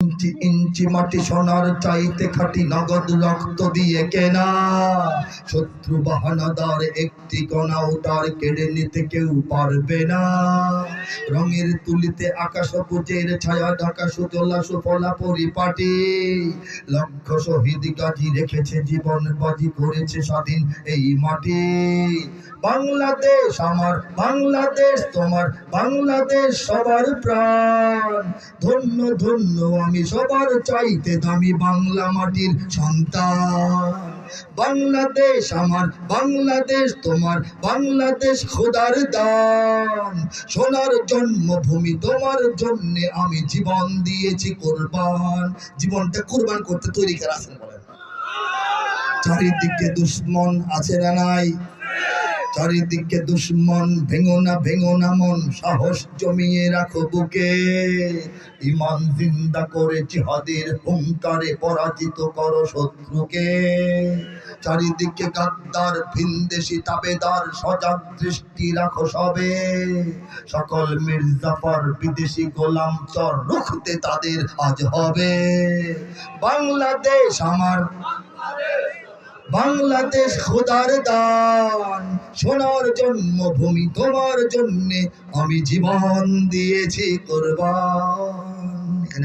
ইঞ্চি ইঞ্চি মাটি সোনার চাইতে খাঁটি নগদ রক্ত দিয়ে কেনা। শত্রু বাহানাদার একটি কণা ওটার কেড়ে নিতে কেউ পারবে না। রঙের তুলিতে আকাশ সবুজের ছায়া ঢাকা সুজলা সুফলা পরিপাটি। লক্ষ শহীদ গাজী রেখেছে জীবন বাজি করেছে স্বাধীন এই মাটি। বাংলাদেশ আমার, বাংলাদেশ তোমার, বাংলাদেশ সবার প্রাণ। ধন্য ধন্য আমি সবার চাইতে দামি বাংলা মাটির সন্তান। বাংলাদেশ আমার, বাংলাদেশ তোমার, বাংলাদেশ খোদার দান। সোনার জন্মভূমি তোমার জন্যে আমি জীবন দিয়েছি কোরবান। জীবনটা কোরবান করতে তৈরি করে আছেন বলেন। চারিদিকে দুশ্মন আছে না নাই? চারিদিকে দুশ্মন, ভেঙো না মন, সাহস জমিয়ে রাখো বুকে। ইমান জিন্দা করে জিহাদের হুঙ্কারে পরাজিত করো শত্রুকে। চারিদিকে গাদ্দার ভিনদেশি তাবেদার, সজাগ দৃষ্টি রাখো সবে। সকল মির্জাফর বিদেশি গোলাম চর, রুখতে তাদের আজ হবে। বাংলাদেশ আমার, বাংলাদেশ খোদার দান। সোনার জন্মভূমি তোমার জন্যে আমি জীবন দিয়েছি কোরবান।